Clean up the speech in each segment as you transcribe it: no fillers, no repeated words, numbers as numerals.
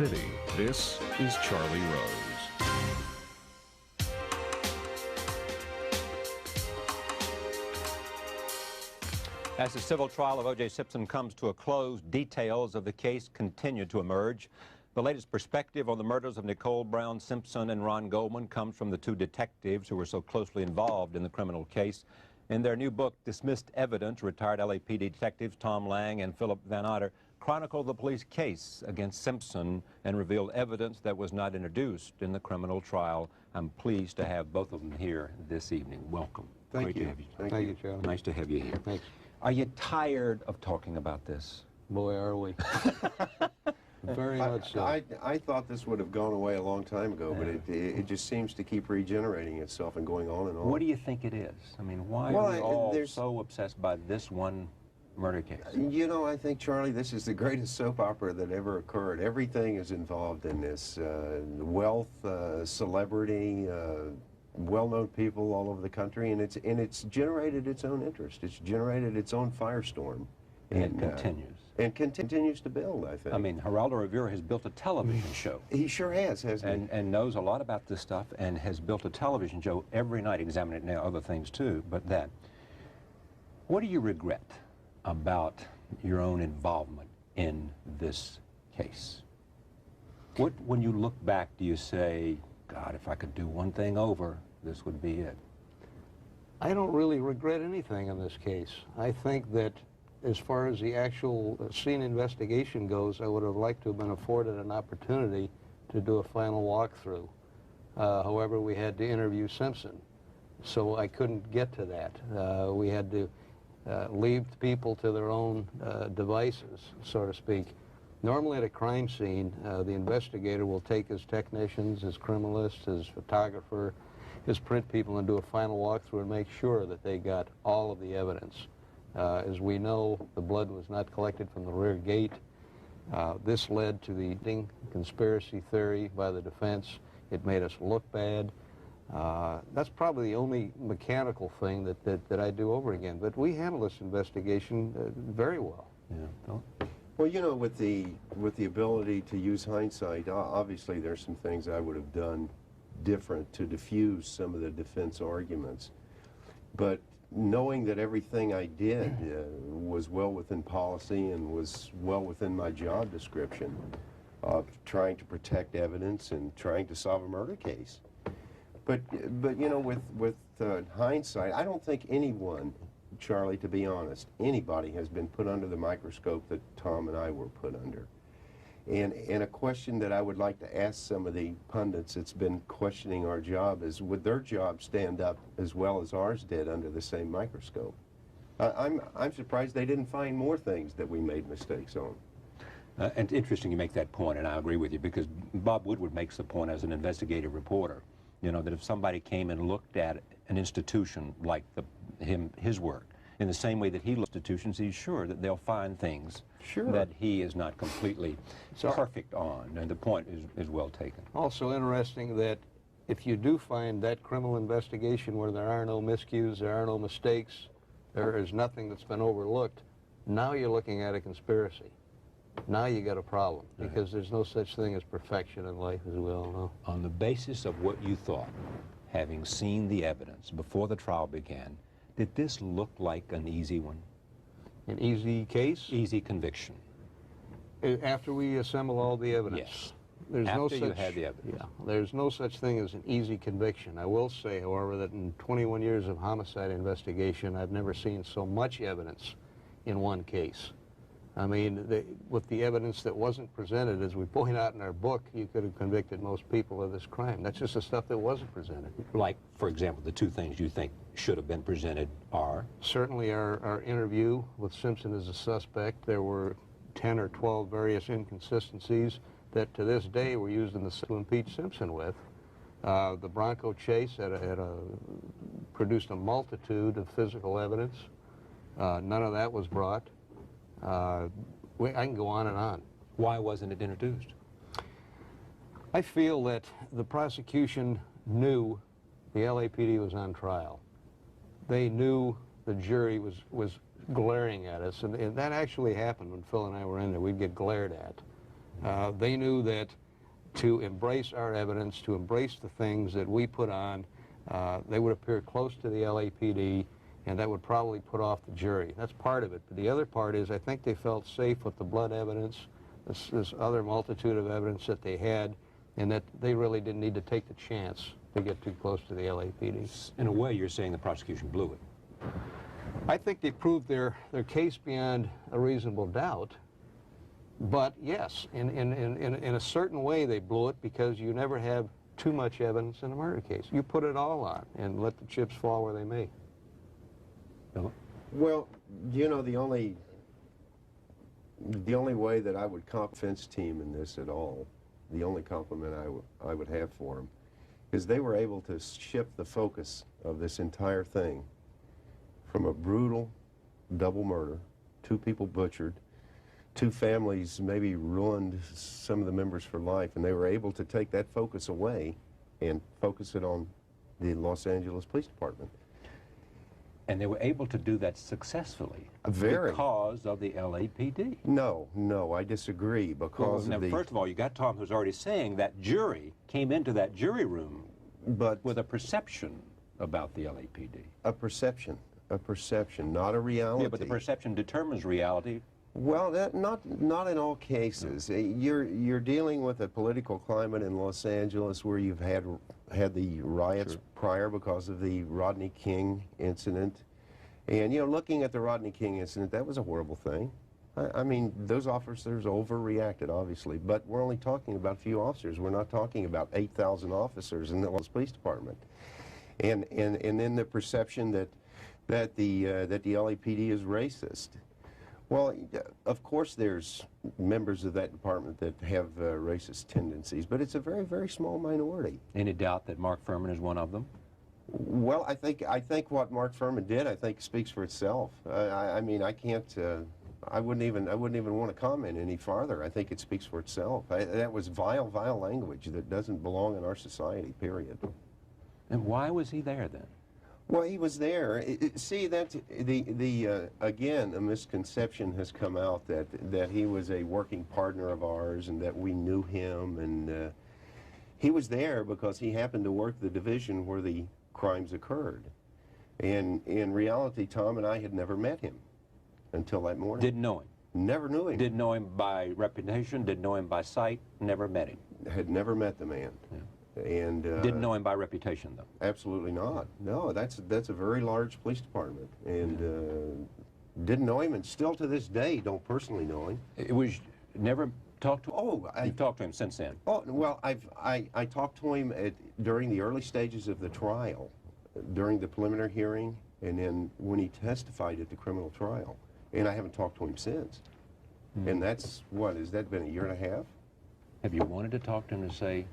City, this is Charlie Rose. As the civil trial of O.j.Simpson comes to a close, details of the case continue to emerge. The latest perspective on the murders of Nicole Brown Simpson and Ron Goldman comes from the two detectives who were so closely involved in the criminal case. In their new book, Dismissed Evidence, retired LAPD detectives Tom Lange and Philip Vannatter chronicled the police case against Simpson and revealed evidence that was not introduced in the criminal trial. I'm pleased to have both of them here this evening. Welcome. Thank you. Great to have you. Thank you, Charlie. Nice to have you here. Thanks. Are you tired of talking about this? Boy, are we. Very much so. I thought this would have gone away a long time ago, but it just seems to keep regenerating itself and going on and on. What do you think it is? I mean, why are we all so obsessed by this one murder case? You know, I think, Charlie, this is the greatest soap opera that ever occurred. Everything is involved in this. Wealth, celebrity, well-known people all over the country, and it's generated its own interest. It's generated its own firestorm. And it continues. And continues to build, I think. I mean, Geraldo Rivera has built a television show. He sure has, hasn't he? And knows a lot about this stuff and has built a television show every night, examining now other things too, but that. What do you regret about your own involvement in this case? What, when you look back, do you say, God, if I could do one thing over, this would be it? I don't really regret anything in this case. I think that as far as the actual scene investigation goes, I would have liked to have been afforded an opportunity to do a final walkthrough. However, we had to interview Simpson, so I couldn't get to that. We had to leave people to their own devices, so to speak. Normally at a crime scene, the investigator will take his technicians, his criminalists, his photographer, his print people, and do a final walkthrough and make sure that they got all of the evidence. As we know, the blood was not collected from the rear gate. This led to the conspiracy theory by the defense. It made us look bad. That's probably the only mechanical thing that I do over again. But we handle this investigation very well. Yeah. Well, you know, with the ability to use hindsight, obviously there's some things I would have done different to diffuse some of the defense arguments. But knowing that everything I did was well within policy and was well within my job description of trying to protect evidence and trying to solve a murder case. But you know, with hindsight, I don't think anyone, Charlie, to be honest, anybody has been put under the microscope that Tom and I were put under. And a question that I would like to ask some of the pundits that's been questioning our job is, would their job stand up as well as ours did under the same microscope? I'm surprised they didn't find more things that we made mistakes on. And interesting you make that point, and I agree with you, because Bob Woodward makes the point as an investigative reporter, you know, that if somebody came and looked at an institution like his work, in the same way that he looks at institutions, he's sure that they'll find things that he is not completely perfect on, and the point is well taken. Also interesting that if you do find that criminal investigation where there are no miscues, there are no mistakes, there is nothing that's been overlooked, now you're looking at a conspiracy. Now you got a problem, because there's no such thing as perfection in life, as we all know. On the basis of what you thought, having seen the evidence before the trial began, did this look like an easy one? An easy case? Easy conviction. After we assemble all the evidence? Yes. There's After you had the evidence. Yeah, there's no such thing as an easy conviction. I will say, however, that in 21 years of homicide investigation, I've never seen so much evidence in one case. I mean, with the evidence that wasn't presented, as we point out in our book, you could have convicted most people of this crime. That's just the stuff that wasn't presented. Like, for example, the two things you think should have been presented are? Certainly our interview with Simpson as a suspect. There were 10 or 12 various inconsistencies that to this day were used to impeach Simpson with. The Bronco chase produced a multitude of physical evidence. None of that was brought. I can go on and on. Why wasn't it introduced? I feel that the prosecution knew the LAPD was on trial. They knew the jury was glaring at us, and that actually happened when Phil and I were in there. We'd get glared at. They knew that to embrace our evidence, to embrace the things that we put on, they would appear close to the LAPD, and that would probably put off the jury. That's part of it. But the other part is I think they felt safe with the blood evidence, this other multitude of evidence that they had, and that they really didn't need to take the chance to get too close to the LAPD. In a way, you're saying the prosecution blew it. I think they proved their case beyond a reasonable doubt. But yes, in a certain way they blew it, because you never have too much evidence in a murder case. You put it all on and let the chips fall where they may. Well, you know, the only way that I would comp Fence team in this at all, the only compliment I would have for them, is they were able to shift the focus of this entire thing from a brutal double murder, 2 people butchered, 2 families maybe ruined some of the members for life, and they were able to take that focus away and focus it on the Los Angeles Police Department. And they were able to do that successfully because of the LAPD. No, I disagree, because now, first of all, you got Tom, who's already saying that jury came into that jury room with a perception about the LAPD. A perception, not a reality. Yeah, but the perception determines reality. Well, not in all cases. You're dealing with a political climate in Los Angeles where you've had the riots prior because of the Rodney King incident. And, you know, looking at the Rodney King incident, that was a horrible thing. I mean, those officers overreacted, obviously, but we're only talking about a few officers. We're not talking about 8,000 officers in the Los Police Department. And then the perception that the LAPD is racist. Well, of course there's members of that department that have racist tendencies, but it's a very, very small minority. Any doubt that Mark Furman is one of them? Well, I think what Mark Furman did, I think, speaks for itself. I mean, I can't, I wouldn't even want to comment any farther. I think it speaks for itself. That was vile language that doesn't belong in our society, period. And why was he there then? Well, he was there. See, that's again, a misconception has come out that he was a working partner of ours and that we knew him, and he was there because he happened to work the division where the crimes occurred. And in reality, Tom and I had never met him until that morning. Didn't know him? Never knew him. Didn't know him by reputation, didn't know him by sight, never met him? Had never met the man. Yeah. And didn't know him by reputation, though? Absolutely not. No, that's a very large police department, and didn't know him, and still to this day don't personally know him. It was never talked to him? Oh, You've talked to him since then? Oh, well, I talked to him during the early stages of the trial, during the preliminary hearing, and then when he testified at the criminal trial, and I haven't talked to him since. And that's, what, has that been a year and a half? Have you wanted to talk to him to say,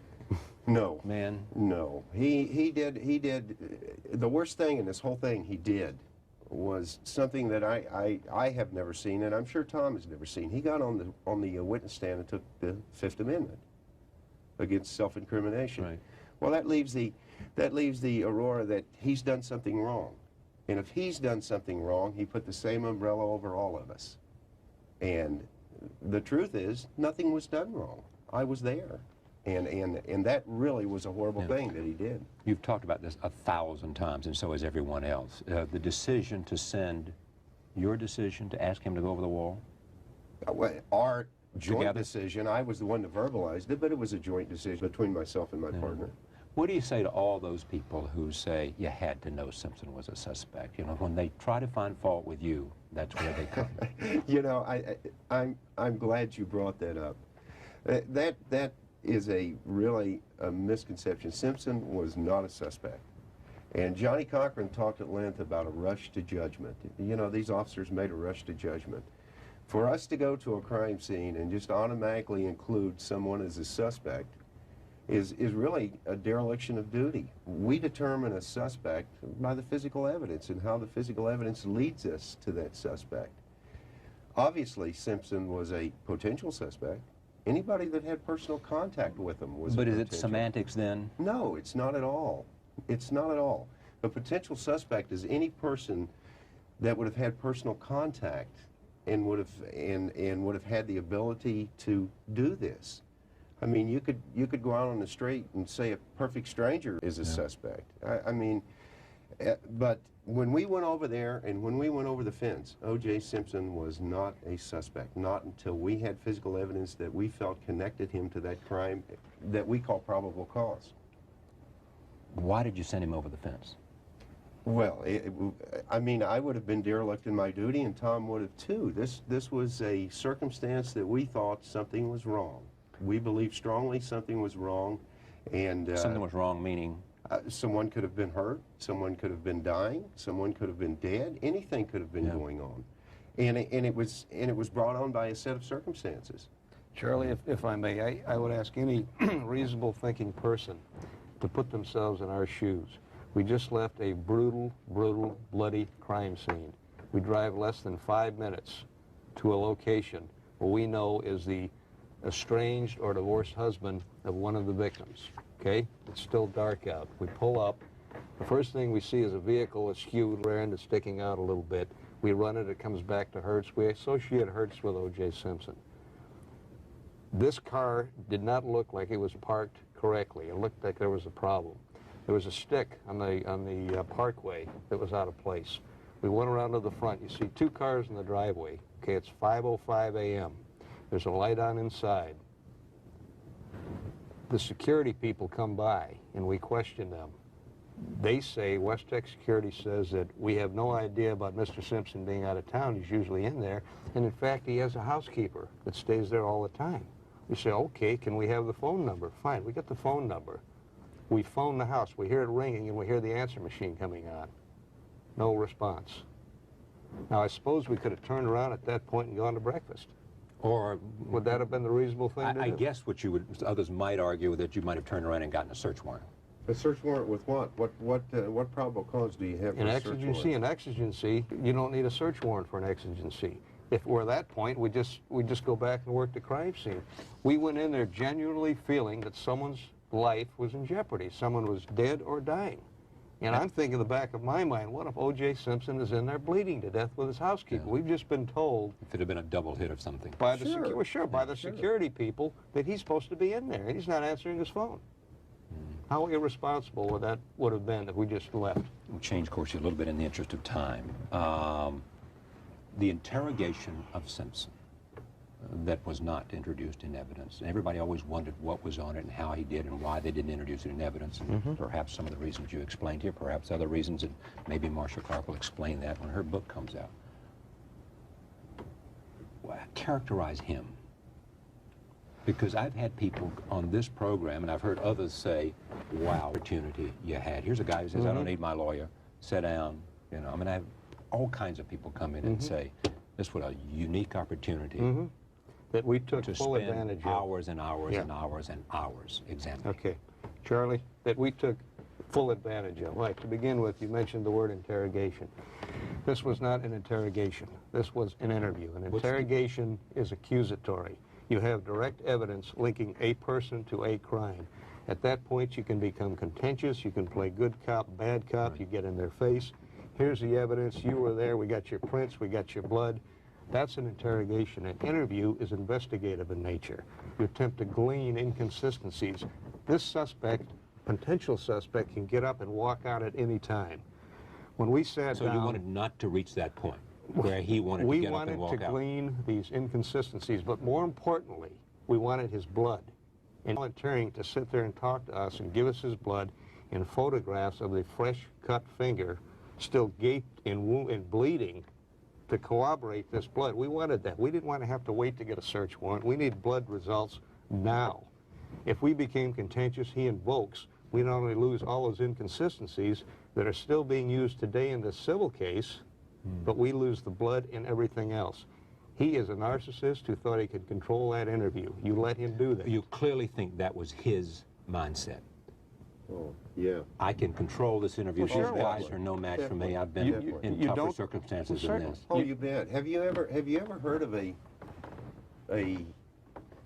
no, man? No. He did, the worst thing in this whole thing he did was something that I have never seen, and I'm sure Tom has never seen. He got on the witness stand and took the Fifth Amendment against self-incrimination. Right. Well, that leaves the Aurora that he's done something wrong. And if he's done something wrong, he put the same umbrella over all of us. And the truth is, nothing was done wrong. I was there. And that really was a horrible thing that he did. You've talked about this 1,000 times, and so has everyone else. The decision to send, your decision to ask him to go over the wall? Our joint decision. I was the one that verbalized it, but it was a joint decision between myself and my partner. What do you say to all those people who say you had to know Simpson was a suspect? You know, when they try to find fault with you, that's where they come. You know, I'm glad you brought that up. That is really a misconception. Simpson was not a suspect. And Johnny Cochran talked at length about a rush to judgment. You know, these officers made a rush to judgment. For us to go to a crime scene and just automatically include someone as a suspect is really a dereliction of duty. We determine a suspect by the physical evidence and how the physical evidence leads us to that suspect. Obviously, Simpson was a potential suspect. Anybody that had personal contact with him was a potential. But is it semantics then? No, it's not at all. It's not at all. A potential suspect is any person that would have had personal contact and would have had the ability to do this. I mean, you could go out on the street and say a perfect stranger is a suspect. I mean, but when we went over there and when we went over the fence, O.J. Simpson was not a suspect, not until we had physical evidence that we felt connected him to that crime that we call probable cause. Why did you send him over the fence? Well, I mean, I would have been derelict in my duty, and Tom would have too. This was a circumstance that we thought something was wrong. We believed strongly something was wrong, and Something was wrong, meaning? Someone could have been hurt, someone could have been dying, someone could have been dead, anything could have been going on. And it was brought on by a set of circumstances. Charlie, if I may, I would ask any reasonable thinking person to put themselves in our shoes. We just left a brutal, bloody crime scene. We drive less than 5 minutes to a location where we know is the estranged or divorced husband of one of the victims. Okay? It's still dark out. We pull up. The first thing we see is a vehicle askew, rear end is sticking out a little bit. We run it, it comes back to Hertz. We associate Hertz with O.J. Simpson. This car did not look like it was parked correctly. It looked like there was a problem. There was a stick on the parkway that was out of place. We went around to the front. You see 2 cars in the driveway. Okay, it's 5:05 a.m. There's a light on inside. The security people come by, and we question them. They say, West Tech Security says that we have no idea about Mr. Simpson being out of town. He's usually in there. And in fact, he has a housekeeper that stays there all the time. We say, okay, can we have the phone number? Fine, we get the phone number. We phone the house. We hear it ringing, and we hear the answer machine coming on. No response. Now, I suppose we could have turned around at that point and gone to breakfast. Or would that have been the reasonable thing to do? I guess what you would, others might argue that you might have turned around and gotten a search warrant. A search warrant with what? What probable cause do you have for a search warrant? An exigency, you don't need a search warrant for an exigency. If we're at that point, we just go back and work the crime scene. We went in there genuinely feeling that someone's life was in jeopardy. Someone was dead or dying. And I'm thinking in the back of my mind, what if O.J. Simpson is in there bleeding to death with his housekeeper? Yeah. We've just been told... If it had been a double hit of something. By the, by the security people that he's supposed to be in there, and he's not answering his phone. How irresponsible would have been if we just left? We'll change course a little bit in the interest of time. The interrogation of Simpson that was not introduced in evidence. Everybody always wondered what was on it and how he did and why they didn't introduce it in evidence. And perhaps some of the reasons you explained here, perhaps other reasons, and maybe Marcia Clark will explain that when her book comes out. Well, characterize him. Because I've had people on this program, and I've heard others say, wow, opportunity you had. Here's a guy who says, I don't need my lawyer. Sit down. You know, I mean, I have all kinds of people come in and say, this was a unique opportunity. That we took full advantage of. Hours and hours and hours and hours examining. Okay. Charlie, that we took full advantage of. Like, to begin with, you mentioned the word interrogation. This was not an interrogation. This was an interview. An interrogation is accusatory. You have direct evidence linking a person to a crime. At that point, you can become contentious. You can play good cop, bad cop. You get in their face. Here's the evidence. You were there. We got your prints. We got your blood. That's an interrogation. An interview is investigative in nature. You attempt to glean inconsistencies. This suspect, potential suspect, can get up and walk out at any time. When we sat down... So you wanted not to reach that point where he wanted to get up and walk out? We wanted to glean these inconsistencies, but more importantly, we wanted his blood. And volunteering to sit there and talk to us and give us his blood in photographs of the fresh cut finger, still gaped and bleeding, to corroborate this blood. We wanted that. We didn't want to have to wait to get a search warrant. We need blood results now. If we became contentious, he invokes, we not only lose all those inconsistencies that are still being used today in this civil case, but we lose the blood and everything else. He is a narcissist who thought he could control that interview. You let him do that. You clearly think that was his mindset. Oh, yeah. I can control this interview. These guys are no match for me. I've been in tougher circumstances than this. Oh, you bet. Have you ever heard of a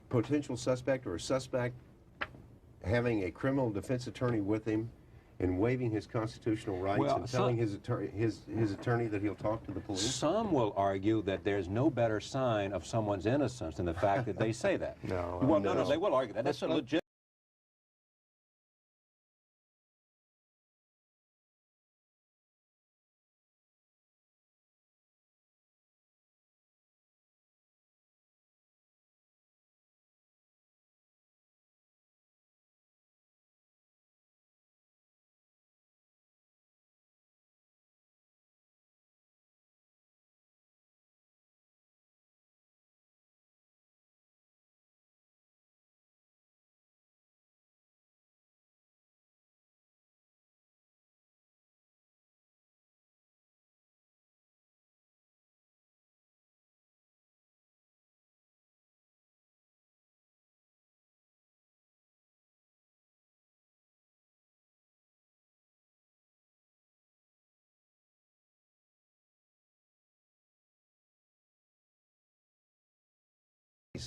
potential suspect or a suspect having a criminal defense attorney with him and waiving his constitutional rights Well, and telling his attorney that he'll talk to the police? Some will argue that there's no better sign of someone's innocence than the fact that they say that. No, Well, no, they will argue that. That's a legit.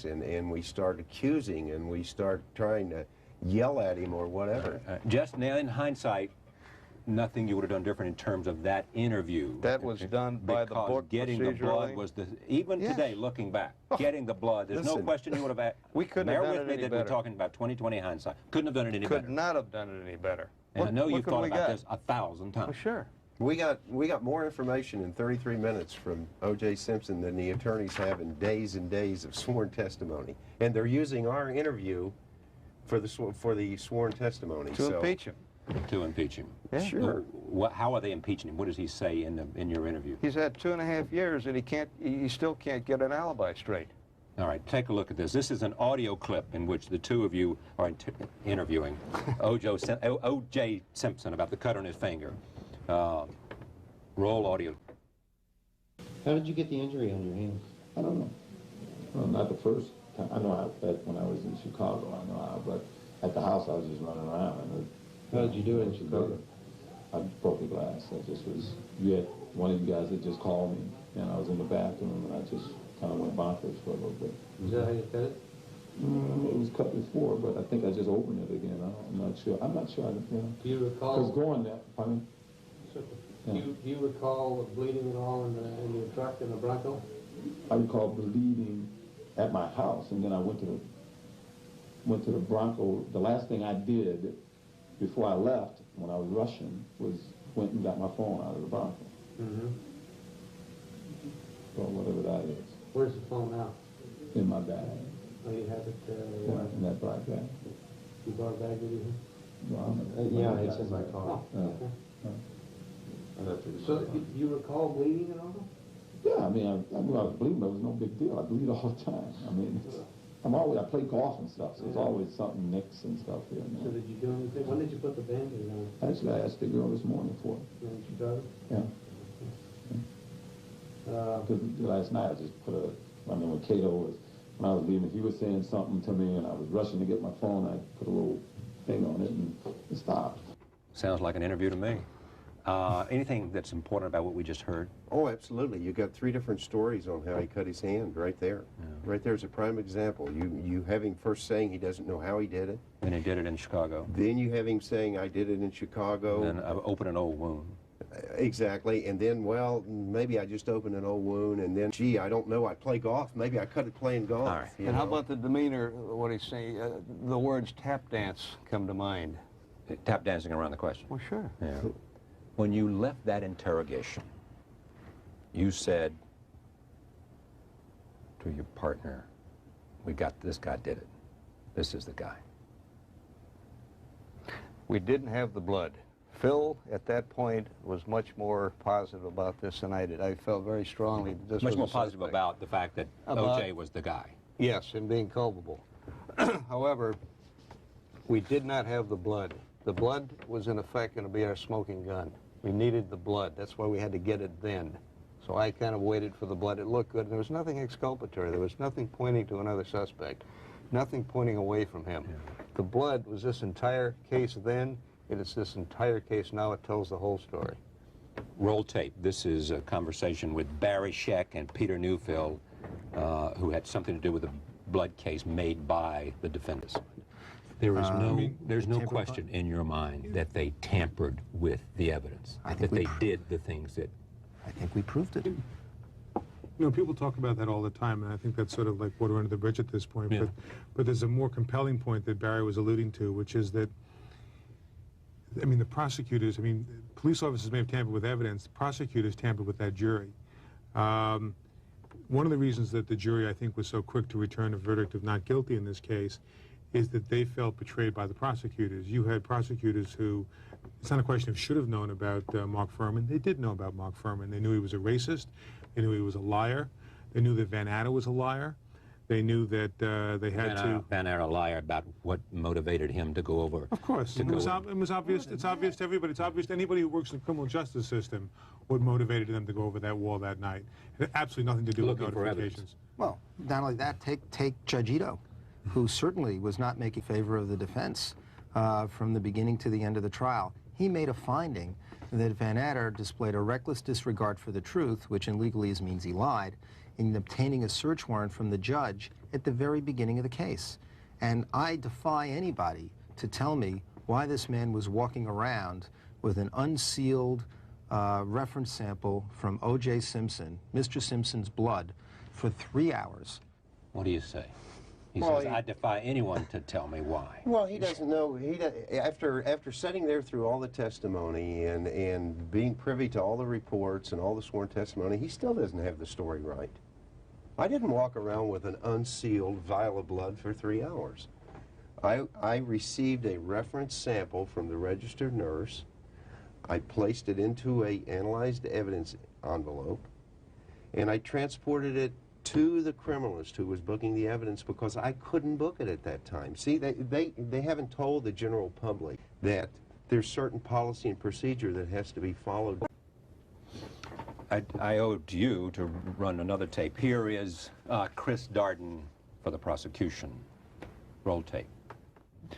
And we start accusing and we start trying to yell at him or whatever. Just now, in hindsight, nothing you would have done different in terms of that interview. That was done by the book getting the blood procedurally. was the, even Yes. today, looking back, getting the blood, there's no Listen, question you would have had. we couldn't have Bear done with it me any that better. we're talking about 20/20 hindsight. Couldn't have done it any Could better. not have done it any better. And I know What you've could thought we about got? this 1,000 times. Well, sure. We got more information in 33 minutes from O.J. Simpson than the attorneys have in days and days of sworn testimony, and they're using our interview for the sworn testimony. To impeach him. To impeach him. Yeah. Sure. How are they impeaching him? What does he say in your interview? He's had 2.5 years and he still can't get an alibi straight. All right, take a look at this. This is an audio clip in which the two of you are interviewing O.J. Simpson about the cut on his finger. Roll audio. How did you get the injury on your hand? I don't know. Well, not the first time. I know when I was in Chicago, I know how, but at the house I was just running around. And How did you do it in Chicago? I broke a glass. I just was, one of you guys that just called me, and I was in the bathroom, and I just kind of went bonkers for a little bit. Is that how you cut it? It was cut before, but I think I just opened it again. I'm not sure. I'm not sure. Do you recall? Because going there, pardon? Do you recall bleeding at all in your truck in the Bronco? I recall bleeding at my house, and then I went to the Bronco. The last thing I did before I left, when I was rushing, was went and got my phone out of the Bronco. Mm-hmm. Or whatever that is, Where's the phone now? in my bag. Oh, you have it, In that black bag. you brought a bag with you? Well, Yeah, it's in my car. Yeah. Okay. So, do you recall bleeding at all? Yeah, I mean, I knew I was bleeding, but it was no big deal. I bleed all the time. I mean, I play golf and stuff, so it's always something nicks and stuff here and So there. did you do anything? When did you put the Band-Aid on? Actually, I asked the girl this morning for it. In Chicago? Yeah. Uh, Last night I just when Cato was, when I was leaving, he was saying something to me and I was rushing to get my phone. I put a little thing on it and it stopped. Sounds like an interview to me. Anything that's important about what we just heard? Oh, absolutely. You got 3 different stories on how he cut his hand right there. Yeah. Right there's a prime example. You have him first saying he doesn't know how he did it. And he did it in Chicago. Then you have him saying, I did it in Chicago. Then open an old wound. Exactly. And then, well, maybe I just opened an old wound. And then, gee, I don't know. I play golf. Maybe I cut it playing golf. All right. you And how know. about the demeanor, what he's saying, the words tap dance come to mind. Tap dancing around the question. Well, sure. Yeah. When you left that interrogation, you said to your partner, this guy did it. This is the guy. We didn't have the blood. Phil, at that point, was much more positive about this than I did. I felt very strongly that this Much was more a positive suspect. about the fact that About- O.J. was the guy. Yes, and being culpable. However, we did not have the blood. The blood was in effect going to be our smoking gun. We needed the blood. That's why we had to get it then. So I kind of waited for the blood. It looked good. There was nothing exculpatory. There was nothing pointing to another suspect. Nothing pointing away from him. Yeah. The blood was this entire case then. It is this entire case now. It tells the whole story. Roll tape. This is a conversation with Barry Scheck and Peter Neufeld, who had something to do with a blood case made by the defendants. There is there's no question in your mind that they tampered with the evidence, that they did the things that... I think we proved it. You know, people talk about that all the time, and I think that's sort of like water under the bridge at this point. Yeah. But there's a more compelling point that Barry was alluding to, which is that, I mean, the prosecutors, I mean, police officers may have tampered with evidence, the prosecutors tampered with that jury. One of the reasons that the jury, I think, was so quick to return a verdict of not guilty in this case is that they felt betrayed by the prosecutors. You had prosecutors who, it's not a question of should have known about Mark Fuhrman. They did know about Mark Fuhrman. They knew he was a racist. They knew he was a liar. They knew that Vannatter was a liar. They knew that they had Vannatter a liar about what motivated him to go over. Of course. It was obvious. It's obvious to everybody. It's obvious to anybody who works in the criminal justice system what motivated them to go over that wall that night. It had absolutely nothing to do with notifications. Well, not only that, take Judge Ito, who certainly was not making favor of the defense from the beginning to the end of the trial. He made a finding that Vannatter displayed a reckless disregard for the truth, which in legalese means he lied, in obtaining a search warrant from the judge at the very beginning of the case. And I defy anybody to tell me why this man was walking around with an unsealed reference sample from O.j.Simpson, Mr. Simpson's blood, for 3 hours. What do you say? He says, I defy anyone to tell me why. Well, he doesn't know. After sitting there through all the testimony and being privy to all the reports and all the sworn testimony, he still doesn't have the story right. I didn't walk around with an unsealed vial of blood for 3 hours. I received a reference sample from the registered nurse. I placed it into a analyzed evidence envelope, and I transported it to the criminalist who was booking the evidence because I couldn't book it at that time. See, they haven't told the general public that there's certain policy and procedure that has to be followed. I owe it to you to run another tape. Here is Chris Darden for the prosecution. Roll tape.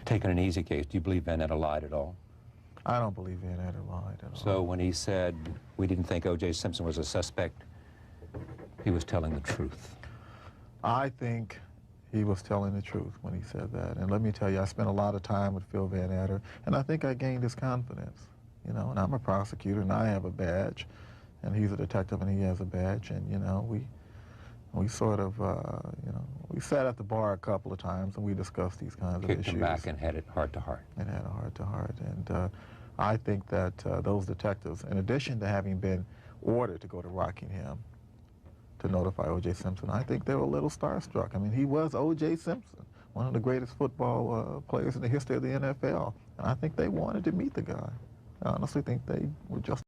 Taking an easy case, do you believe Vannatter lied at all? I don't believe Vannatter lied at all. So when he said we didn't think O.J. Simpson was a suspect, he was telling the truth? I think he was telling the truth when he said that. And let me tell you, I spent a lot of time with Phil Vannatter, and I think I gained his confidence. You know, and I'm a prosecutor, and I have a badge, and he's a detective, and he has a badge, and, you know, we sort of, you know, we sat at the bar a couple of times, and we discussed these kinds of issues. Kicked him back and had it heart-to-heart. And had a heart-to-heart. And I think that those detectives, in addition to having been ordered to go to Rockingham to notify O.J. Simpson, I think they were a little starstruck. I mean, he was O.J. Simpson, one of the greatest football players in the history of the NFL. And I think they wanted to meet the guy. I honestly think they were just...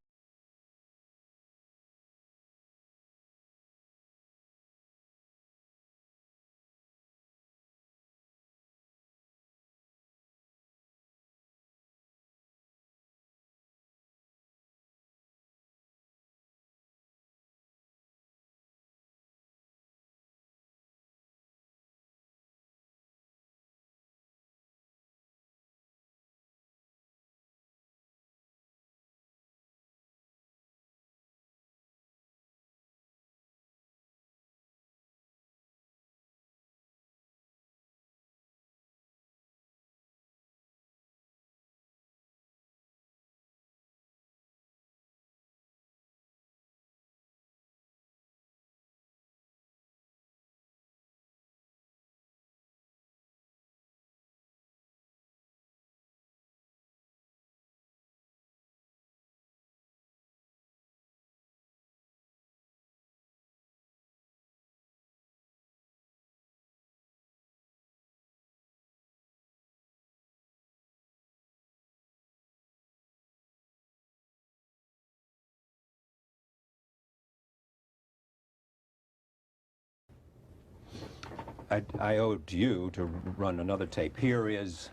I owe it to you to run another tape. Here is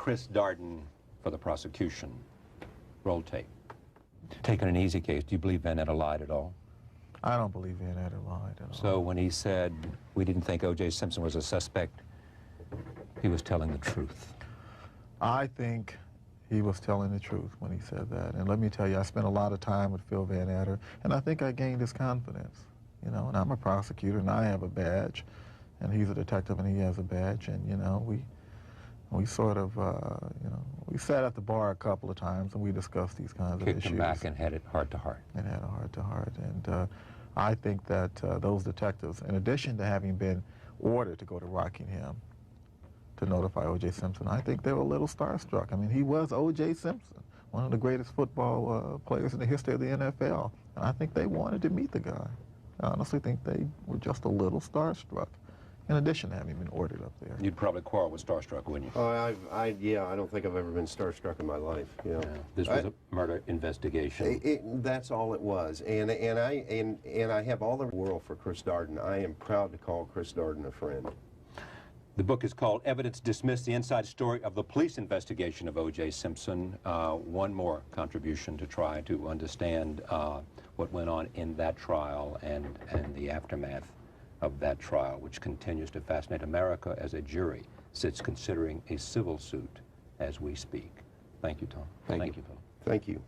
Chris Darden for the prosecution. Roll tape. Taking an easy case, do you believe Vannatter lied at all? I don't believe Vannatter lied at all. So when he said we didn't think O.J. Simpson was a suspect, he was telling the truth? I think he was telling the truth when he said that. And let me tell you, I spent a lot of time with Phil Vannatter, and I think I gained his confidence. You know, and I'm a prosecutor, and I have a badge, and he's a detective, and he has a badge, and, you know, We sort of, you know, we sat at the bar a couple of times and we discussed these kinds of issues. Kicked him back and had it heart-to-heart. And had a heart-to-heart. And I think that those detectives, in addition to having been ordered to go to Rockingham to notify O.J. Simpson, I think they were a little starstruck. I mean, he was O.J. Simpson, one of the greatest football players in the history of the NFL. And I think they wanted to meet the guy. I honestly think they were just a little starstruck, in addition to having been ordered up there. You'd probably quarrel with starstruck, wouldn't you? Oh, yeah, I don't think I've ever been starstruck in my life. You know. Yeah. This was a murder investigation. That's all it was, and I have all the world for Chris Darden. I am proud to call Chris Darden a friend. The book is called Evidence Dismissed, the Inside Story of the Police Investigation of O.J. Simpson. One more contribution to try to understand what went on in that trial and the aftermath of that trial, which continues to fascinate America as a jury sits considering a civil suit as we speak. Thank you, Tom. Thank you, Phil. Thank you.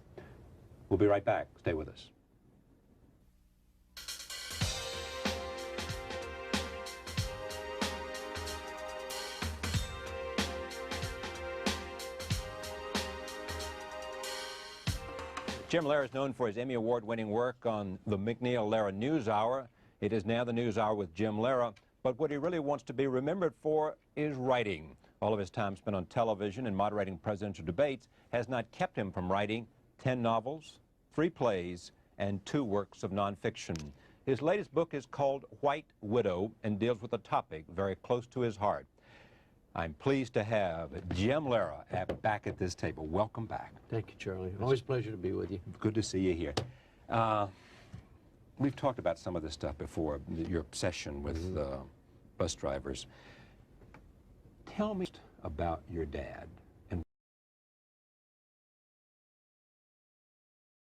We'll be right back. Stay with us. Jim Lehrer is known for his Emmy Award-winning work on the McNeil-Lehrer NewsHour. It is now the NewsHour with Jim Lehrer, but what he really wants to be remembered for is writing. All of his time spent on television and moderating presidential debates has not kept him from writing 10 novels, 3 plays, and 2 works of nonfiction. His latest book is called White Widow and deals with a topic very close to his heart. I'm pleased to have Jim Lehrer back at this table. Welcome back. Thank you, Charlie. Always a pleasure to be with you. Good to see you here. We've talked about some of this stuff before, your obsession with bus drivers. Tell me about your dad.